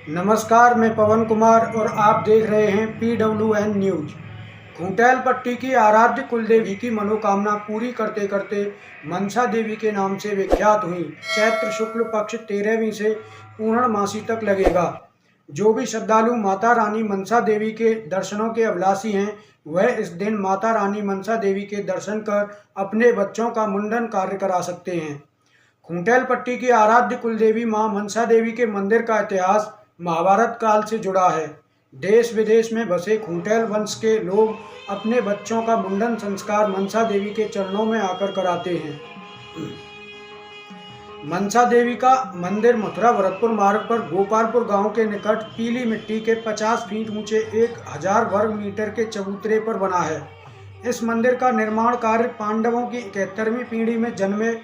नमस्कार, मैं पवन कुमार और आप देख रहे हैं PWN न्यूज। खूंटेल पट्टी की आराध्य कुलदेवी की मनोकामना पूरी करते करते मनसा देवी के नाम से विख्यात हुई चैत्र शुक्ल पक्ष 13वीं से पूर्णमासी तक लगेगा। जो भी श्रद्धालु माता रानी मनसा देवी के दर्शनों के अभिलाषी हैं, वह इस दिन माता रानी मनसा देवी के दर्शन कर अपने बच्चों का मुंडन कार्य करा सकते हैं। खूंटेल पट्टी की आराध्य कुलदेवी मां मनसा देवी के मंदिर का इतिहास महाभारत काल से जुड़ा है। देश विदेश में बसे खूंटेल वंश के लोग अपने बच्चों का मुंडन संस्कार मनसा देवी के चरणों में आकर कराते हैं। मनसा देवी का मंदिर मथुरा भरतपुर मार्ग पर गोपालपुर गांव के निकट पीली मिट्टी के 50 फीट ऊंचे 1000 वर्ग मीटर के चबूतरे पर बना है। इस मंदिर का निर्माण कार्य पांडवों की 71वीं पीढ़ी में जन्मे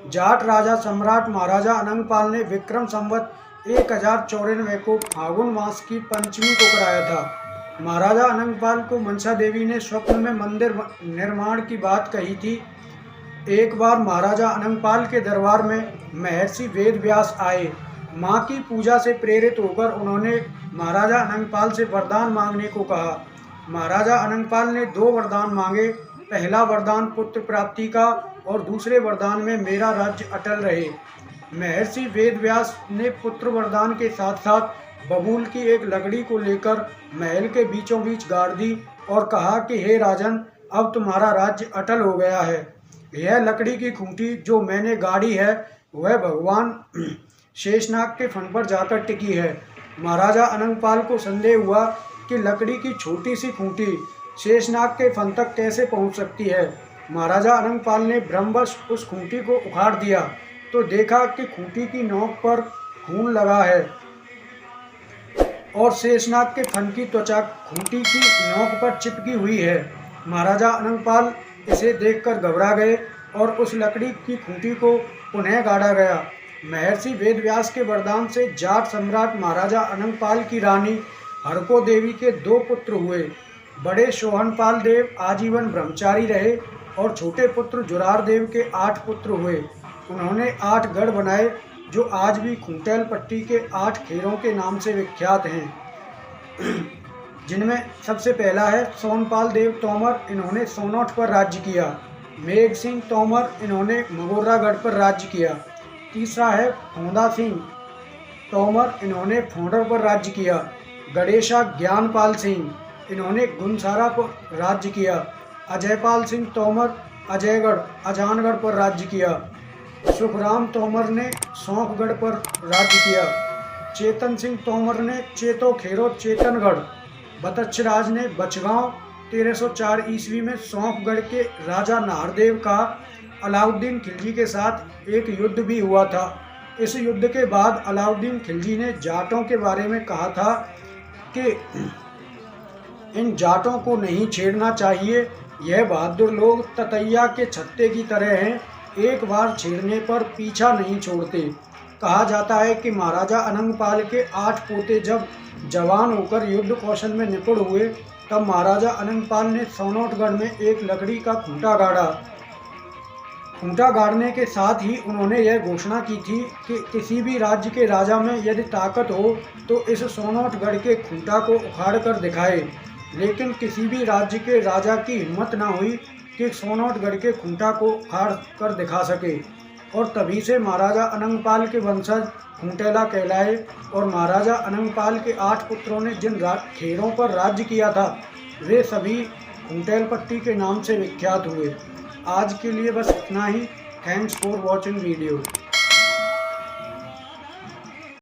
जाट राजा सम्राट महाराजा अनंगपाल ने विक्रम संवत 1094 को फागुन मास की पंचमी को कराया था। महाराजा अनंगपाल को मनसा देवी ने स्वप्न में मंदिर निर्माण की बात कही थी। एक बार महाराजा अनंगपाल के दरबार में महर्षि वेद व्यास आए। मां की पूजा से प्रेरित होकर उन्होंने महाराजा अनंगपाल से वरदान मांगने को कहा। महाराजा अनंगपाल ने 2 वरदान मांगे। पहला वरदान पुत्र प्राप्ति का और दूसरे वरदान में मेरा राज्य अटल रहे। महर्षि वेद व्यास ने पुत्र वरदान के साथ साथ बबूल की एक लकड़ी को लेकर महल के बीचों बीच गाड़ दी और कहा कि हे राजन, अब तुम्हारा राज्य अटल हो गया है। यह लकड़ी की खूंटी जो मैंने गाड़ी है वह भगवान शेषनाग के फन पर जाकर टिकी है। महाराजा अनंगपाल को संदेह हुआ कि लकड़ी की छोटी सी खूंटी शेषनाग के फन तक कैसे पहुंच सकती है। महाराजा अनंगपाल ने भ्रमवश उस खूंटी को उखाड़ दिया तो देखा कि खूंटी की नोक पर खून लगा है और शेषनाग के फन की त्वचा खूंटी की नोक पर चिपकी हुई है। महाराजा अनंगपाल इसे देखकर घबरा गए और उस लकड़ी की खूंटी को पुनः गाड़ा गया। महर्षि वेदव्यास के वरदान से जाट सम्राट महाराजा अनंगपाल की रानी हरको देवी के 2 पुत्र हुए। बड़े सोहनपाल देव आजीवन ब्रह्मचारी रहे और छोटे पुत्र जुरार देव के 8 पुत्र हुए। उन्होंने 8 गढ़ बनाए जो आज भी खूंटेल पट्टी के 8 खेरों के नाम से विख्यात हैं, जिनमें सबसे पहला है सोनपाल देव तोमर। इन्होंने सोनौठ पर राज्य किया। मेघ सिंह तोमर, इन्होंने मगोरागढ़ पर राज्य किया। तीसरा है फोंदा सिंह तोमर, इन्होंने फोंडर पर राज्य किया। गणेशा ज्ञानपाल सिंह, इन्होंने गुनसारा पर राज्य किया। अजयपाल सिंह तोमर अजयगढ़ अजानगढ़ पर राज्य किया। सुखराम तोमर ने सौंफगढ़ पर राज्य किया। चेतन सिंह तोमर ने चेतो खेरो चेतनगढ़। बतच्छराज ने बचगांव। 1304 ईस्वी में सौंफगढ़ के राजा नाहरदेव का अलाउद्दीन खिलजी के साथ एक युद्ध भी हुआ था। इस युद्ध के बाद अलाउद्दीन खिलजी ने जाटों के बारे में कहा था कि इन जाटों को नहीं छेड़ना चाहिए। यह बहादुर लोग ततैया के छत्ते की तरह हैं, एक बार छेड़ने पर पीछा नहीं छोड़ते। कहा जाता है कि महाराजा अनंगपाल के 8 पोते जब जवान होकर युद्ध कौशल में निपुण हुए तब महाराजा अनंगपाल ने सोनौठगढ़ में एक लकड़ी का खूंटा गाड़ा। खूंटा गाड़ने के साथ ही उन्होंने यह घोषणा की थी कि किसी भी राज्य के राजा में यदि ताकत हो तो इस सोनौठगढ़ के खूंटा को उखाड़ कर दिखाए। लेकिन किसी भी राज्य के राजा की हिम्मत न हुई कि सोनौठगढ़ के खूंटा को उखाड़ कर दिखा सके और तभी से महाराजा अनंगपाल के वंशज खूंटेला कहलाए। और महाराजा अनंगपाल के 8 पुत्रों ने जिन खेरों पर राज्य किया था वे सभी खूंटेल पट्टी के नाम से विख्यात हुए। आज के लिए बस इतना ही। Thanks for watching video.